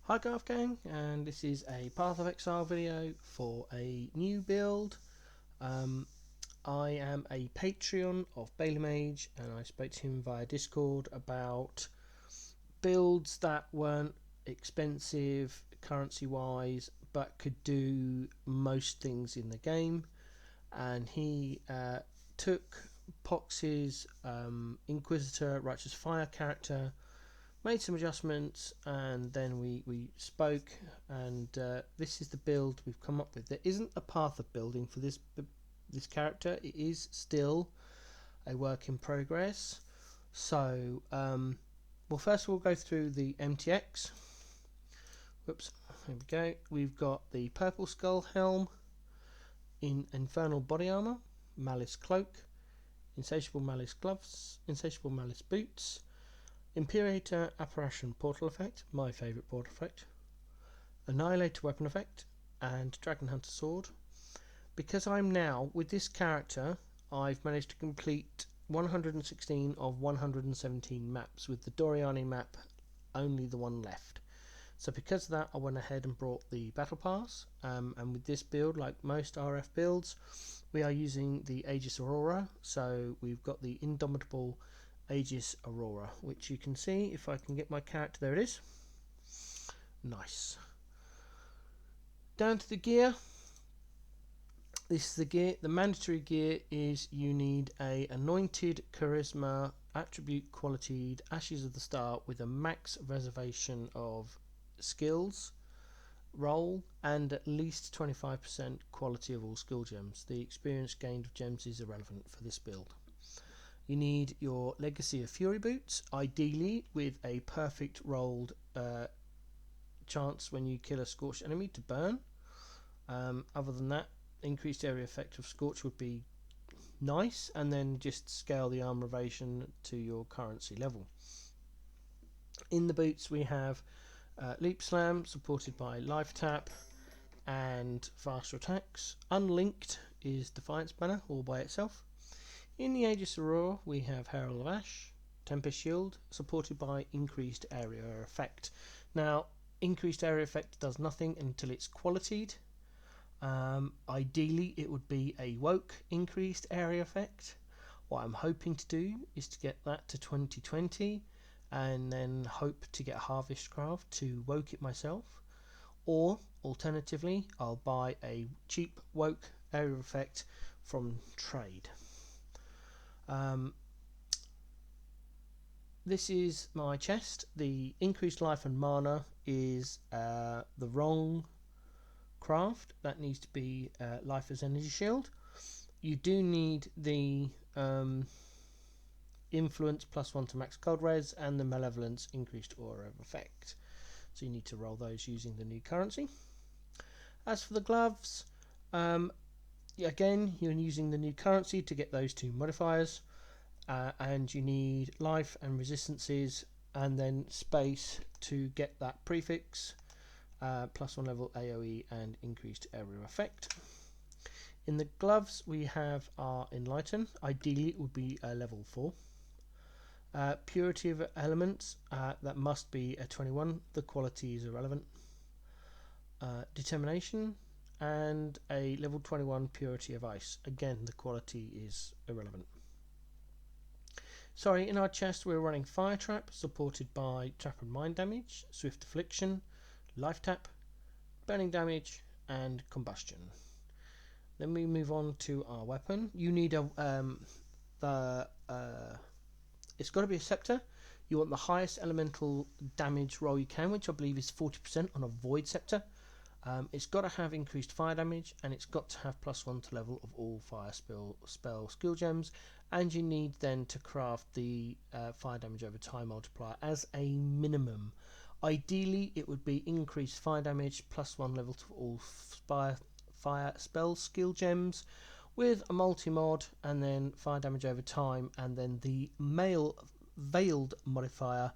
Hi Garth Gang, and this is a Path of Exile video for a new build. I am a Patreon of Bailey Mage, and I spoke to him via Discord about builds that weren't expensive currency wise but could do most things in the game, and he took Pox's Inquisitor Righteous Fire character, made some adjustments, and then we spoke, and this is the build we've come up with. There isn't a path of building for this character. It is still a work in progress. So well, first we'll go through the MTX. Whoops, here we go. We've got the purple skull helm in infernal body armor, malice cloak, insatiable malice gloves, insatiable malice boots, Imperator Apparition Portal Effect, my favourite portal effect, Annihilator Weapon Effect, and Dragon Hunter Sword. Because I'm now, with this character, I've managed to complete 116 of 117 maps, with the Doriani map only the one left. So because of that, I went ahead and brought the Battle Pass, and with this build, like most RF builds, we are using the Aegis Aurora, so we've got the Indomitable Aegis Aurora, which you can see if I can get my character. There it is. Nice. Down to the gear. This is the gear. The mandatory gear is you need a anointed charisma attribute qualified Ashes of the Star with a max reservation of skills roll and at least 25% quality of all skill gems. The experience gained of gems is irrelevant for this build. You need your Legacy of Fury boots, ideally with a perfect rolled chance when you kill a scorched enemy to burn. Other than that, increased area effect of Scorch would be nice, and then just scale the armor evasion to your currency level. In the boots we have Leap Slam supported by Life Tap and faster attacks. Unlinked is Defiance Banner all by itself. In the Aegis Aurora we have Herald of Ash, Tempest Shield, supported by increased area effect. Now, increased area effect does nothing until it's qualified. Ideally it would be a woke increased area effect. What I'm hoping to do is to get that to 2020 and then hope to get Harvest Craft to woke it myself, or alternatively I'll buy a cheap woke area effect from trade. This is my chest. The increased life and mana is the wrong craft. That needs to be life as energy shield. You do need the influence +1 to max cold res and the malevolence increased aura effect. So you need to roll those using the new currency. As for the gloves, again you're using the new currency to get those two modifiers. And you need life and resistances and then space to get that prefix, +1 level AoE and increased area effect. In the gloves we have our Enlighten. Ideally it would be a level 4. Purity of elements, that must be a 21. The quality is irrelevant. Determination and a level 21 Purity of Ice. Again, the quality is irrelevant. Sorry, in our chest we're running Fire Trap, supported by Trap and Mind Damage, Swift Affliction, Life Tap, Burning Damage, and Combustion. Then we move on to our weapon. You need a it's got to be a scepter. You want the highest elemental damage roll you can, which I believe is 40% on a Void Scepter. It's got to have increased fire damage, and it's got to have +1 to level of all fire spell skill gems, and you need then to craft the fire damage over time multiplier as a minimum. Ideally it would be increased fire damage +1 level to all fire spell skill gems with a multi-mod, and then fire damage over time, and then the male veiled modifier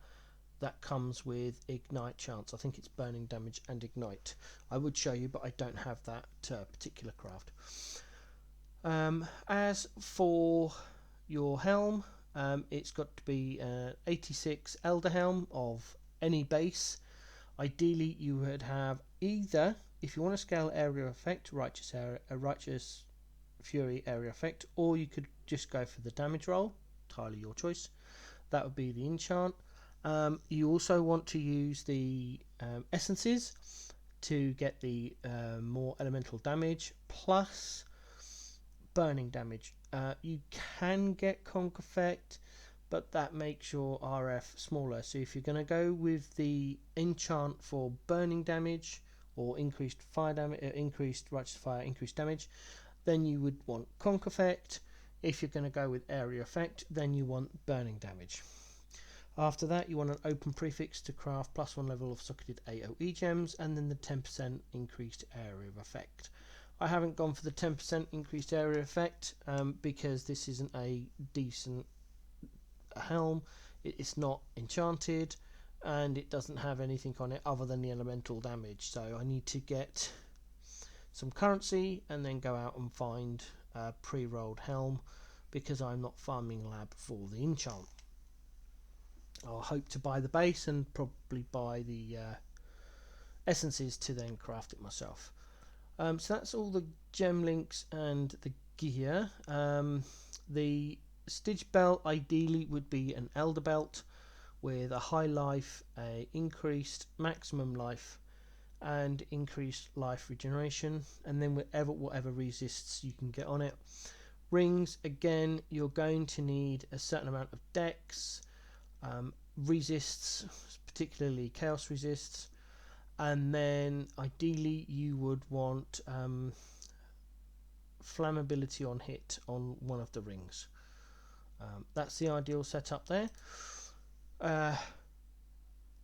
that comes with ignite chance. I think it's burning damage and ignite. I would show you, but I don't have that particular craft. As for your helm, it's got to be 86 Elder Helm of any base. Ideally, you would have either, if you want to scale area effect, righteous fury area effect, or you could just go for the damage roll, entirely your choice. That would be the enchant. You also want to use the essences to get the more elemental damage plus burning damage. You can get conk effect, but that makes your RF smaller. So if you're going to go with the enchant for burning damage or increased fire damage, increased righteous fire, increased damage, then you would want conk effect. If you're going to go with area effect, then you want burning damage. After that, you want an open prefix to craft +1 level of socketed AoE gems, and then the 10% increased area of effect. I haven't gone for the 10% increased area effect because this isn't a decent helm. It's not enchanted, and it doesn't have anything on it other than the elemental damage. So I need to get some currency and then go out and find a pre-rolled helm because I'm not farming lab for the enchant. I'll hope to buy the base and probably buy the essences to then craft it myself. So that's all the gem links and the gear. The stitch belt ideally would be an elder belt with a high life, a increased maximum life, and increased life regeneration, and then whatever resists you can get on it. Rings, again, you're going to need a certain amount of dex, resists, particularly chaos resists, and then ideally you would want flammability on hit on one of the rings. That's the ideal setup there.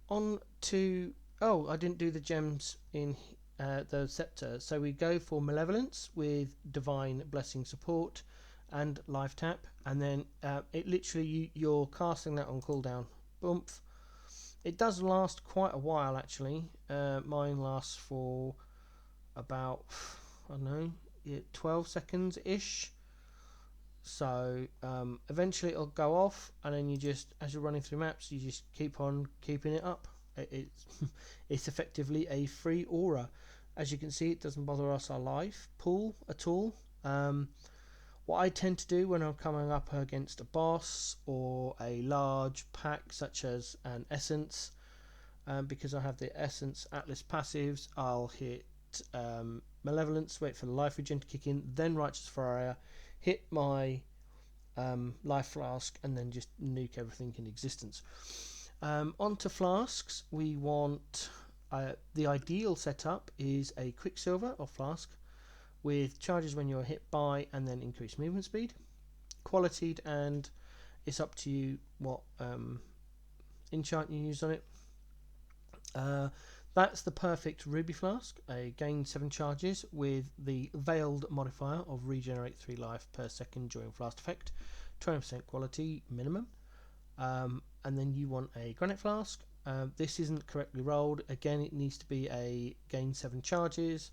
On to I didn't do the gems in the scepter, so we go for malevolence with divine blessing support and life tap, and then it literally you're casting that on cooldown. Boomf. It does last quite a while actually. Mine lasts for about, I don't know, 12 seconds ish. So eventually it'll go off, and then you just, as you're running through maps, you just keep on keeping it up. It's effectively a free aura. As you can see, it doesn't bother us our life pool at all. What I tend to do when I'm coming up against a boss or a large pack such as an essence, because I have the essence atlas passives, I'll hit malevolence, wait for the life regen to kick in, then righteous fire, hit my life flask, and then just nuke everything in existence. Onto flasks, we want the ideal setup is a quicksilver or flask with charges when you're hit by, and then increased movement speed, qualitied, and it's up to you what enchant you use on it. That's the perfect ruby flask. Gain 7 charges with the veiled modifier of regenerate 3 life per second during flask effect, 20% quality minimum. And then you want a granite flask. This isn't correctly rolled. Again, it needs to be a gain 7 charges,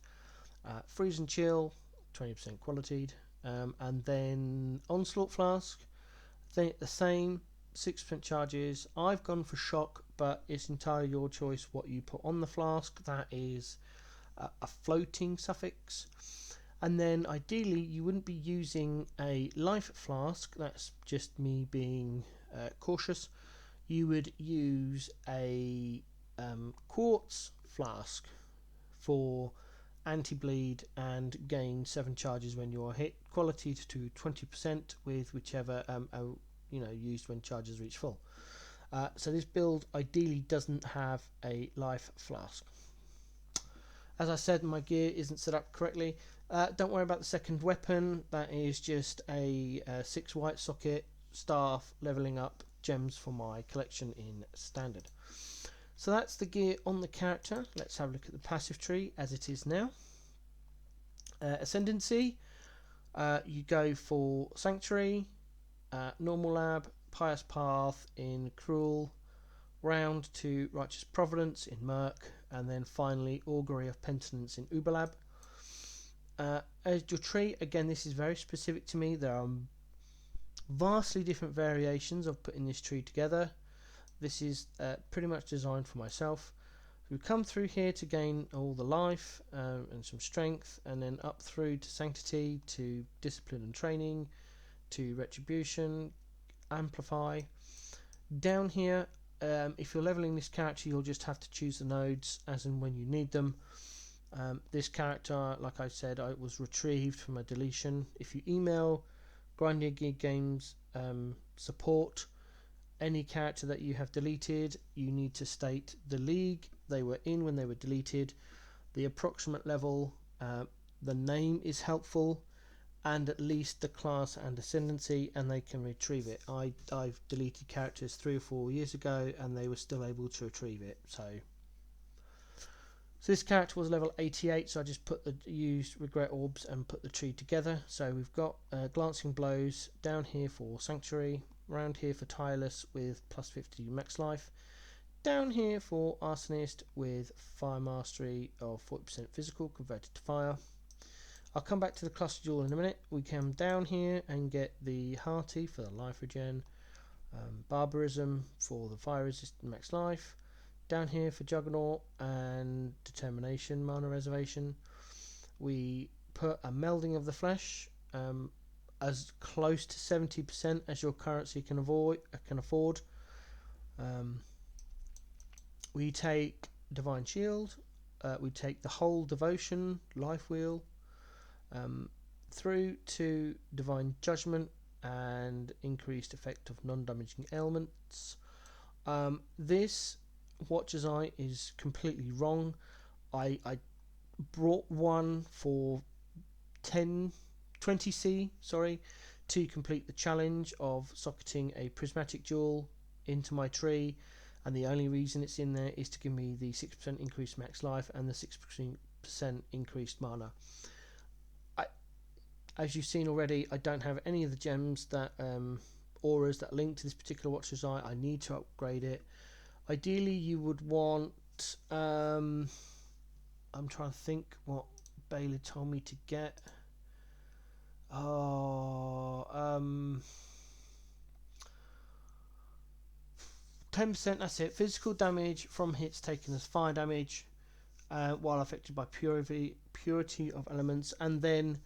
freeze and chill, 20% qualitied, and then onslaught flask, the same, 6% charges. I've gone for shock, but it's entirely your choice what you put on the flask. That is a floating suffix. And then ideally you wouldn't be using a life flask. That's just me being cautious. You would use a quartz flask for anti-bleed and gain 7 charges when you're hit, qualities to 20% with whichever used when charges reach full. So this build ideally doesn't have a life flask. As I said, my gear isn't set up correctly. Don't worry about the second weapon. That is just a 6 white socket staff leveling up gems for my collection in standard. So that's the gear on the character. Let's have a look at the passive tree as it is now. Ascendancy, you go for Sanctuary, Normal Lab, Pious Path in Cruel, Round to Righteous Providence in Merc, and then finally Augury of Penitence in Uberlab. As your tree, again, this is very specific to me. There are vastly different variations of putting this tree together. This is pretty much designed for myself. We come through here to gain all the life and some strength, and then up through to sanctity, to discipline and training, to retribution, amplify. Down here, if you're leveling this character, you'll just have to choose the nodes as and when you need them. This character, like I said, it was retrieved from a deletion. If you email Grinding Geek Games support, any character that you have deleted, you need to state the league they were in when they were deleted, the approximate level, the name is helpful, and at least the class and ascendancy, and they can retrieve it. I've deleted characters 3 or 4 years ago and they were still able to retrieve it. So this character was level 88, so I just used regret orbs and put the tree together. So we've got glancing blows down here for sanctuary, around here for tireless with plus 50 max life, down here for arsonist with fire mastery of 40% physical converted to fire. I'll come back to the cluster jewel in a minute. We come down here and get the hearty for the life regen, barbarism for the fire resistant max life, down here for juggernaut and determination mana reservation. We put a melding of the flesh as close to 70% as your currency can afford. We take divine shield, we take the whole devotion life wheel, through to divine judgment and increased effect of non-damaging elements. This Watcher's Eye is completely wrong. I brought one for 20C to complete the challenge of socketing a prismatic jewel into my tree, and the only reason it's in there is to give me the 6% increased max life and the 6% increased mana. As you've seen already, I don't have any of the gems that auras that link to this particular Watcher's Eye. I need to upgrade it. Ideally you would want I'm trying to think what Baylor told me to get. 10%, that's it. Physical damage from hits taken as fire damage while affected by purity of elements, and then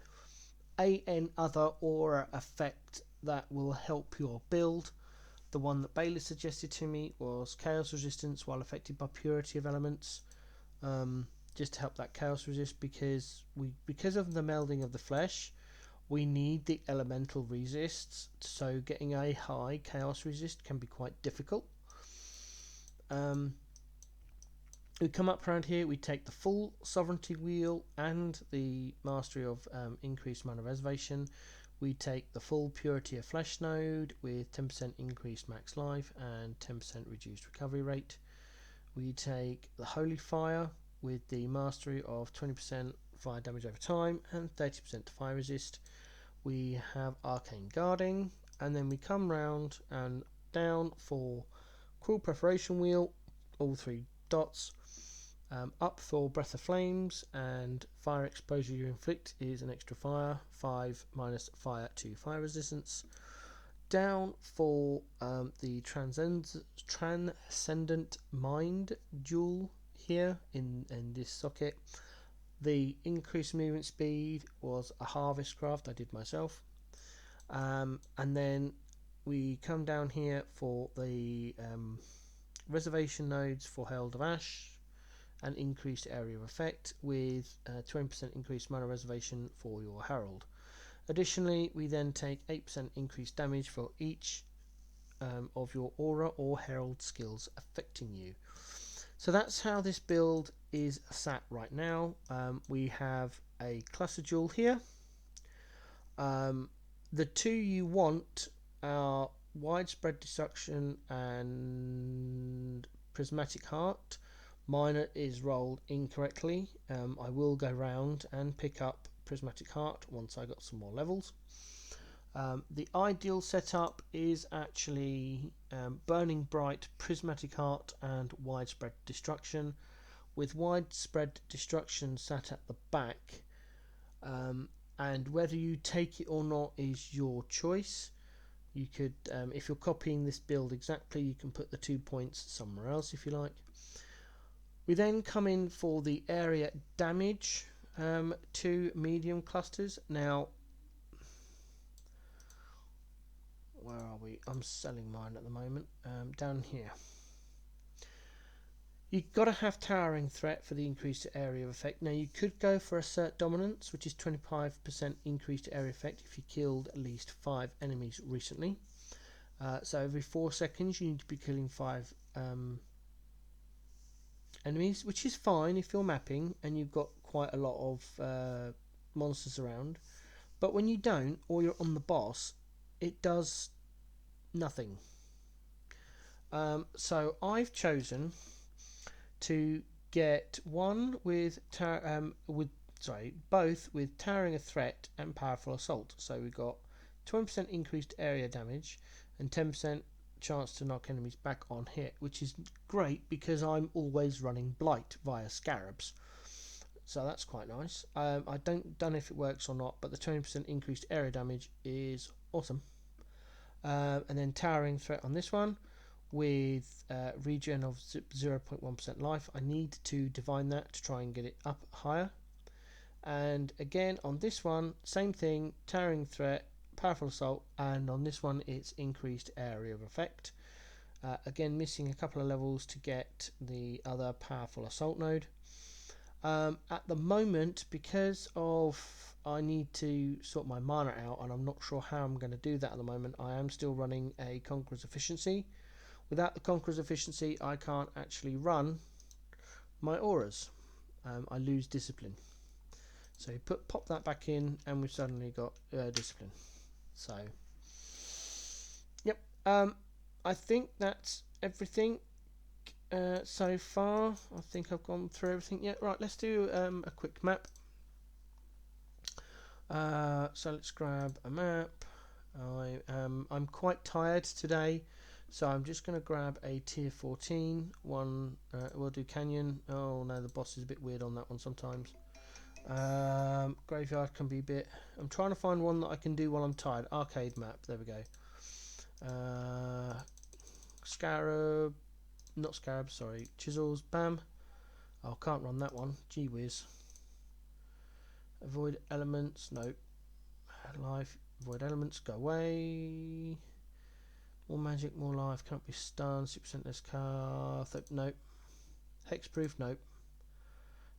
other aura effect that will help your build. The one that Baylor suggested to me was chaos resistance while affected by purity of elements, just to help that chaos resist, because of the melding of the flesh, we need the elemental resists, so getting a high chaos resist can be quite difficult. We come up around here, we take the full sovereignty wheel and the mastery of increased mana reservation. We take the full purity of flesh node with 10% increased max life and 10% reduced recovery rate. We take the holy fire with the mastery of 20% fire damage over time and 30% fire resist. We have arcane guarding, and then we come round and down for cruel preparation wheel, all 3 dots. Up for breath of flames, and fire exposure you inflict is an extra fire, 5 minus fire to fire resistance. Down for the transcendent mind jewel here in this socket. The increased movement speed was a harvest craft I did myself, and then we come down here for the reservation nodes for Herald of Ash and increased area of effect with 20% increased mana reservation for your Herald. Additionally, we then take 8% increased damage for each of your aura or Herald skills affecting you. So that's how this build is sat right now. We have a cluster jewel here. The 2 you want are widespread destruction and prismatic heart. Mine is rolled incorrectly. I will go round and pick up prismatic heart once I got some more levels. The ideal setup is actually burning bright, prismatic heart and widespread destruction, with widespread destruction sat at the back, and whether you take it or not is your choice. You could, if you're copying this build exactly, you can put the 2 points somewhere else if you like. We then come in for the area damage to medium clusters. Now, where are we? I'm selling mine at the moment. Down here. You've got to have towering threat for the increased area of effect. Now, you could go for assert dominance, which is 25% increased area effect if you killed at least 5 enemies recently. So every 4 seconds you need to be killing 5 enemies, which is fine if you're mapping and you've got quite a lot of monsters around. But when you don't, or you're on the boss, it does nothing. So I've chosen to get one with both with towering a threat and powerful assault. So we've got 20% increased area damage and 10% chance to knock enemies back on hit, which is great because I'm always running blight via scarabs, so that's quite nice. I don't know if it works or not, but the 20% increased area damage is awesome. And then towering threat on this one with regen of 0.1% life. I need to divine that to try and get it up higher. And again on this one, same thing, towering threat, powerful assault, and on this one it's increased area of effect. Again, missing a couple of levels to get the other powerful assault node. At the moment, because of I need to sort my mana out and I'm not sure how I'm going to do that at the moment, I am still running a Conqueror's Efficiency. Without the Conqueror's Efficiency, I can't actually run my auras. I lose discipline. So pop that back in and we've suddenly got discipline. So, yep. I think that's everything so far. I think I've gone through everything. Yeah, right. Let's do a quick map. So let's grab a map. I'm quite tired today, so I'm just going to grab a tier 14 one. We'll do Canyon. Oh no, the boss is a bit weird on that one sometimes. Graveyard can be a bit. I'm trying to find one that I can do while I'm tired. Arcade map. There we go. Scarab, not scarab. Sorry, chisels. Bam. Oh, can't run that one. Gee whiz. Avoid elements. Nope. Life. Avoid elements. Go away. More magic. More life. Cannot be stunned. 6% less cast. Nope. Hexproof. Nope.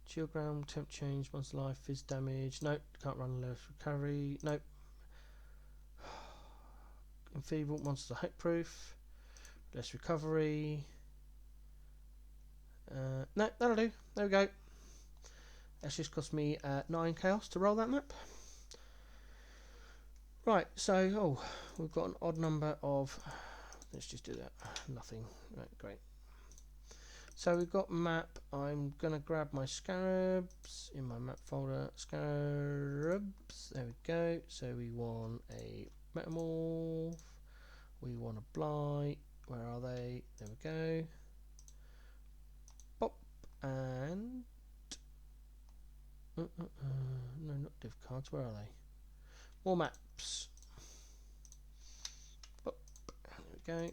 Chill ground, temp change, monster life, fizz damage, nope, can't run less recovery, nope. Enfeeble, monster hit proof, less recovery, no, that'll do, there we go. That's just cost me 9 chaos to roll that map. Right, so, we've got an odd number of, let's just do that, nothing, right, great. So we've got map. I'm going to grab my scarabs in my map folder. Scarabs. There we go. So we want a metamorph. We want a blight. Where are they? There we go. Pop. And... no, not div cards. Where are they? More maps. Pop. There we go.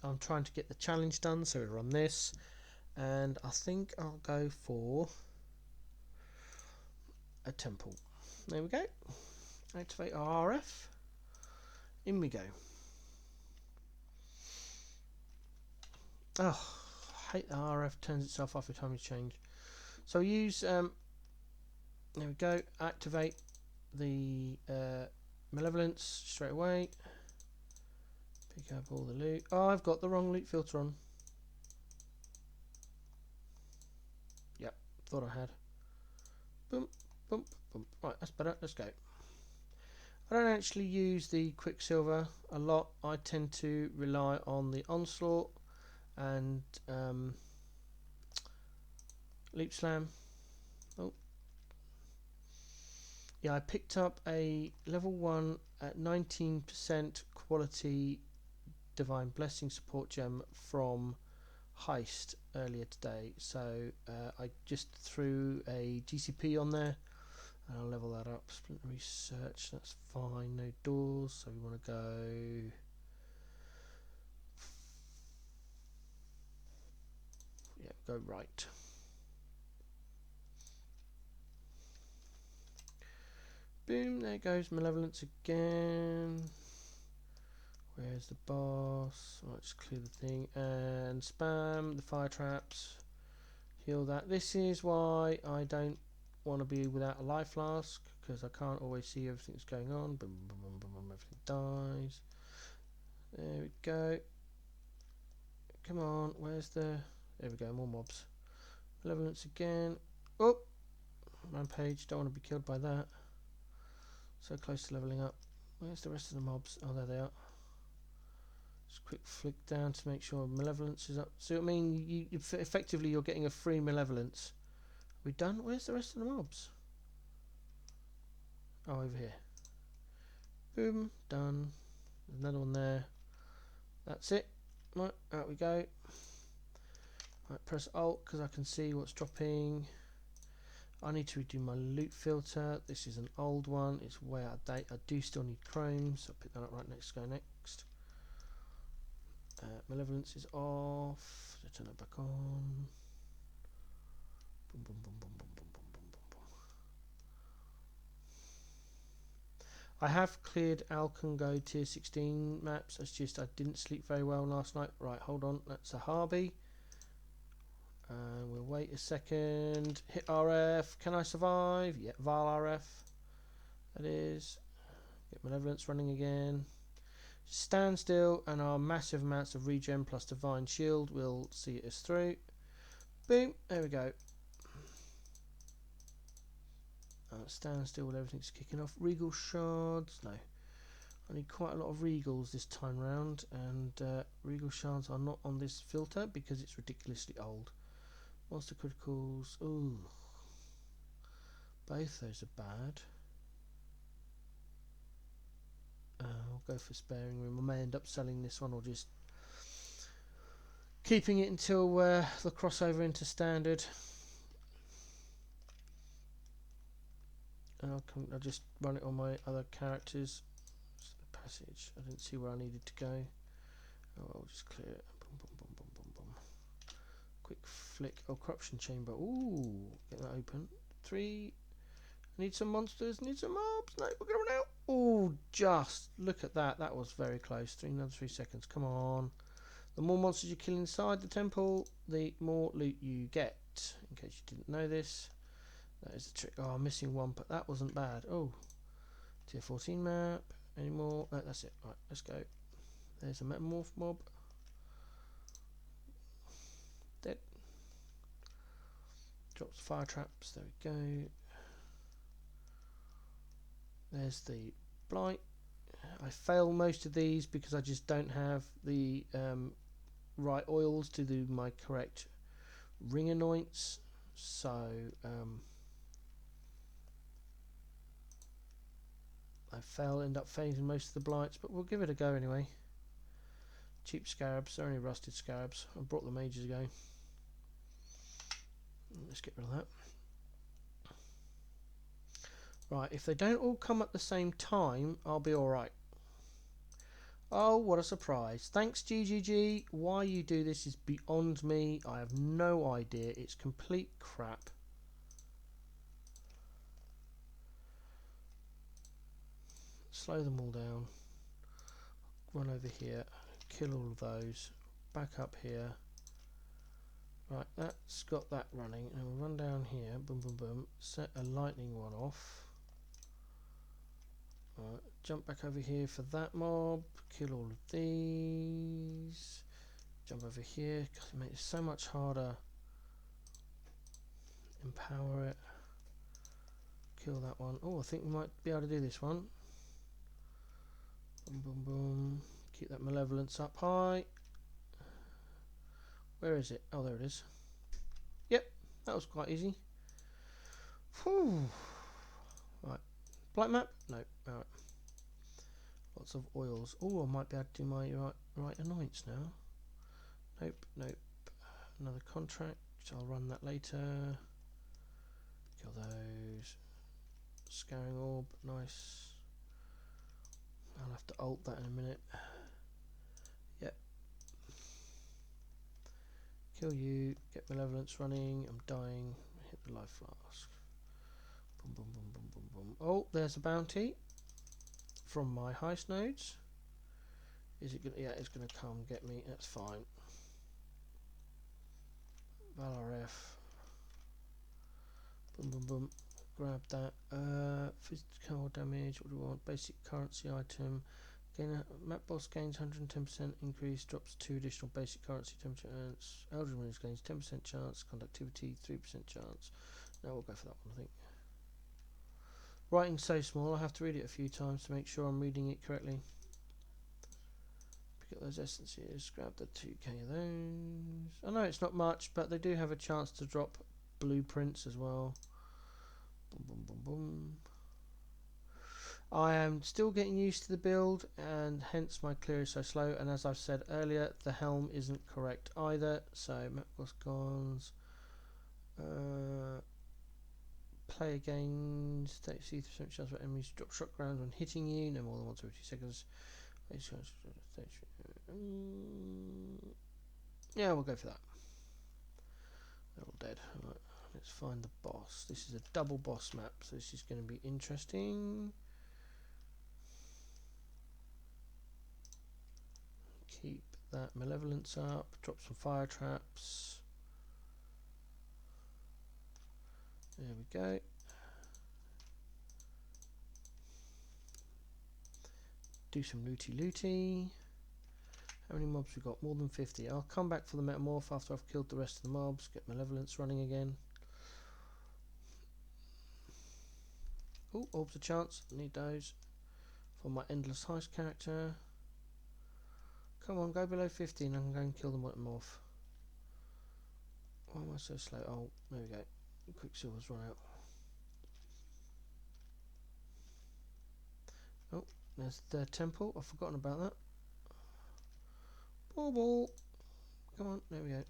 I'm trying to get the challenge done, so we run this. And I think I'll go for a temple. There we go. Activate RF. In we go. Oh, I hate the RF turns itself off every time you change. So use there we go. Activate the malevolence straight away. Pick up all the loot. Oh, I've got the wrong loot filter on. Yep, thought I had. Boom, boom, boom. Right, that's better. Let's go. I don't actually use the Quicksilver a lot. I tend to rely on the Onslaught and Leap Slam. Oh, yeah, I picked up a level 1 at 19% quality Divine Blessing support gem from Heist earlier today, so I just threw a GCP on there and I'll level that up. Splinter Research, that's fine. No doors, so we want to go Yeah, go right. Boom, there goes Malevolence again. Where's the boss? Right, just clear the thing and spam the fire traps. Heal that. This is why I don't want to be without a life flask, because I can't always see everything that's going on. Boom, boom, boom, boom, boom, everything dies. There we go. Come on, where's the... There we go, more mobs. Malevolence again. Oh! Rampage, don't want to be killed by that. So close to leveling up. Where's the rest of the mobs? Oh, there they are. Just quick flick down to make sure Malevolence is up. So I mean, you effectively you're getting a free Malevolence. Are we done? Where's the rest of the mobs? Oh, over here. Boom, done. There's another one there. That's it. Right, out we go. Right, press Alt because I can see what's dropping. I need to redo my loot filter. This is an old one. It's way out of date. I do still need chrome, so I'll pick that up right next. Go next. Malevolence is off. So turn it back on. Boom, boom, boom, boom, boom, boom, boom, boom, boom, boom. I have cleared Alcongo tier 16 maps. It's just I didn't sleep very well last night. Right, hold on. That's a Harby. We'll wait a second. Hit RF. Can I survive? Yeah, voer RF. That is. Get Malevolence running again. Stand still, and our massive amounts of regen plus Divine Shield will see us through. Boom. There we go. Stand still while everything's kicking off. Regal shards. No. I need quite a lot of regals this time round, and regal shards are not on this filter because it's ridiculously old. Monster criticals. Ooh. Both those are bad. I'll go for sparing room. I may end up selling this one or just keeping it until the crossover into standard. And I'll just run it on my other characters. Passage. I didn't see where I needed to go. Oh, I'll just clear it. Boom, boom, boom, boom, boom, boom. Quick flick. Oh, corruption chamber. Ooh, get that open. 3. Need some monsters. Need some mobs. No, we're going out. Oh, just look at that. That was very close. Another 3 seconds. Come on. The more monsters you kill inside the temple, the more loot you get. In case you didn't know this, that is the trick. Oh, I'm missing one, but that wasn't bad. Oh, tier 14 map. Any more? No, that's it. Right, let's go. There's a metamorph mob. Dead. Drops fire traps. There we go. There's the blight. I fail most of these because I just don't have the right oils to do my correct ring anoints. So I end up failing most of the blights, but we'll give it a go anyway. Cheap scarabs, they're only rusted scarabs. I brought them ages ago. Let's get rid of that. Right, if they don't all come at the same time, I'll be alright. Oh, what a surprise. Thanks, GGG. Why you do this is beyond me. I have no idea. It's complete crap. Slow them all down. Run over here. Kill all of those. Back up here. Right, that's got that running. And we'll run down here. Boom, boom, boom. Set a lightning one off. Right, jump back over here for that mob. Kill all of these. Jump over here. God, it makes it so much harder. Empower it. Kill that one. Oh, I think we might be able to do this one. Boom, boom, boom. Keep that malevolence up high. Where is it? Oh, there it is. Yep, that was quite easy. Whew. Right, black map? No. Alright. Lots of oils. Oh, I might be able to do my right anoints now. Nope, nope. Another contract. I'll run that later. Kill those. Scouring orb. Nice. I'll have to alt that in a minute. Yep. Kill you, get malevolence running, I'm dying, hit the life flask. Boom, boom, boom, boom, boom, boom. Oh, there's a bounty from my heist nodes. Is it gonna, yeah, it's gonna come get me, that's fine. RF. Boom, boom, boom. Grab that. Physical damage, what do we want? Basic currency item. Map boss gains 110% increase, drops 2 additional basic currency, 10% chance. Elder Winners gains 10% chance, conductivity 3% chance. No, we'll go for that one, I think. Writing's so small, I have to read it a few times to make sure I'm reading it correctly. Pick up those essences, grab the 2k of those. I know it's not much, but they do have a chance to drop blueprints as well. Boom, boom, boom, boom. I am still getting used to the build, and hence my clear is so slow. And as I've said earlier, the Helm isn't correct either. So map boss cons. Player gains 33% chance for enemies to drop shock rounds when hitting you, no more than once every 2 seconds. Yeah, we'll go for that. They're all dead. Right, let's find the boss. This is a double boss map, so this is going to be interesting. Keep that malevolence up, drop some fire traps. There we go. Do some looty. How many mobs we got? More than 50. I'll come back for the metamorph after I've killed the rest of the mobs. Get malevolence running again. Oh, orbs of chance. Need those for my endless heist character. Come on, go below 50 and I can go and kill the metamorph. Why am I so slow? Oh, there we go. Quicksilver's run out. Oh, there's the temple. I've forgotten about that. Ball. Come on, there we go.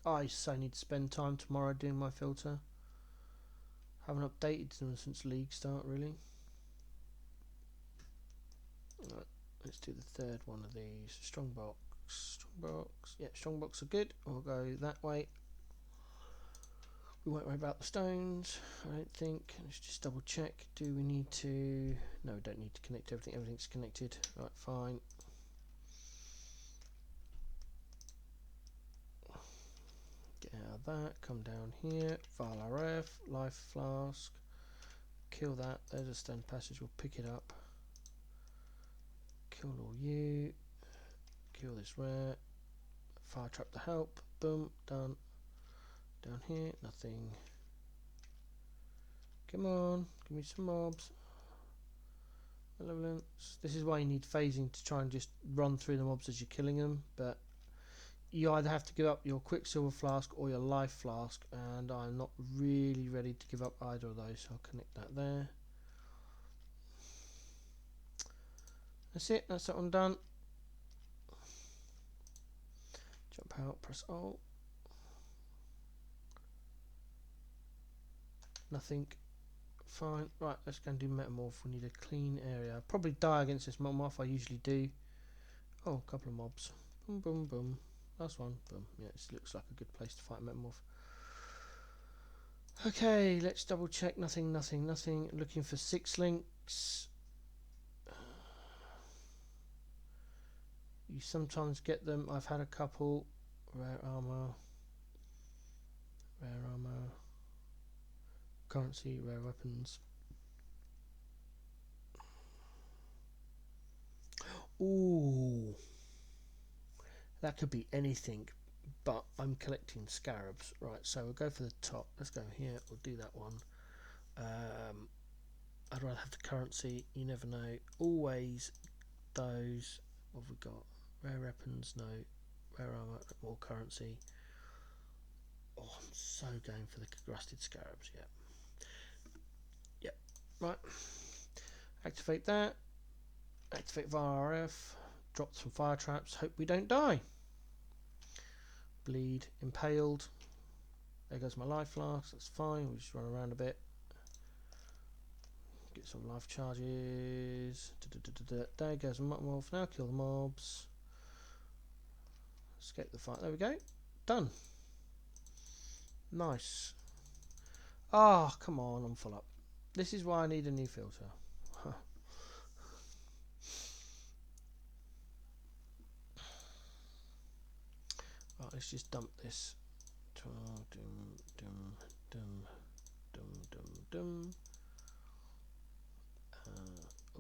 I so need to spend time tomorrow doing my filter. Haven't updated them since league start, really. Right, let's do the third one of these. Strongbox. Yeah, strongbox are good. I'll go that way. We won't worry about the stones, I don't think. Let's just double check. Do we need to... No, we don't need to connect everything. Everything's connected. Right, fine. Get out of that. Come down here. File RF. Life flask. Kill that. There's a stone passage. We'll pick it up. Kill all you. Kill this rare. Fire trap the help. Boom. Done. Down here. Nothing. Come on. Give me some mobs. Malevolence. This is why you need phasing to try and just run through the mobs as you're killing them. But you either have to give up your quicksilver flask or your life flask. And I'm not really ready to give up either of those. So I'll connect that there. That's it. That's that one done. Jump out. Press Alt. Nothing. Fine. Right, let's go and do metamorph. We need a clean area. Probably die against this metamorph. I usually do. Oh, a couple of mobs. Boom, boom, boom. Last one. Boom. Yeah, this looks like a good place to fight a metamorph. Okay, let's double check. Nothing. Looking for 6 links. You sometimes get them. I've had a couple. Rare armor. Currency, rare weapons. Ooh, that could be anything, but I'm collecting scarabs. Right, so we'll go for the top. Let's go here. We'll do that one. I'd rather have the currency. You never know. Always those. What have we got? Rare weapons, no. Rare armor, more currency. Oh, I'm so going for the rusted scarabs. Yeah. Right, activate that, activate voer RF, drop some fire traps, hope we don't die. Bleed, impaled, there goes my life flask, that's fine, we'll just run around a bit. Get some life charges, there goes my metamorph, now kill the mobs. Escape the fight, there we go. done. Nice. Oh, come on, I'm full up. This is why I need a new filter. Right, let's just dump this.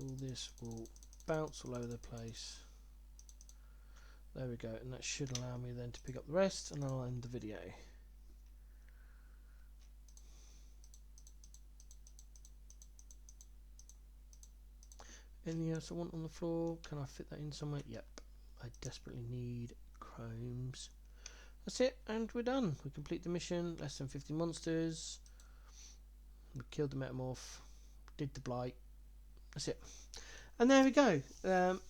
All this will bounce all over the place. There we go, and that should allow me then to pick up the rest, and I'll end the video. Anything else I want on the floor? Can I fit that in somewhere? Yep. I desperately need chromes. That's it, and we're done. We complete the mission. Less than 50 monsters. We killed the metamorph. Did the blight. That's it. And there we go.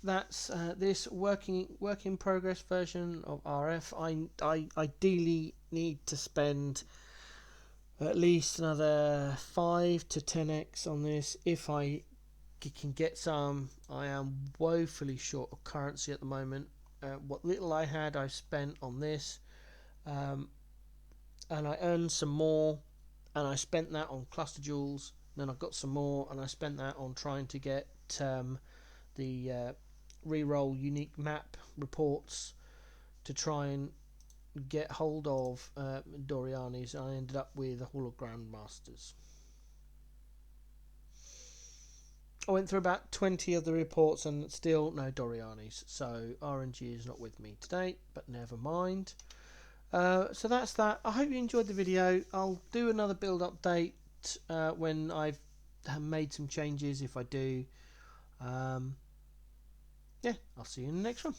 That's this work in progress version of RF. I ideally need to spend at least another 5 to 10x on this if I can get some. I am woefully short of currency at the moment. What little I had I spent on this, and I earned some more, and I spent that on cluster jewels. Then I got some more, and I spent that on trying to get the reroll unique map reports to try and get hold of Doriani's. I ended up with hologram masters. I went through about 20 of the reports and still no Doriani's, so RNG is not with me today, but never mind. So that's that. I hope you enjoyed the video. I'll do another build update when I've made some changes, if I do. Yeah, I'll see you in the next one.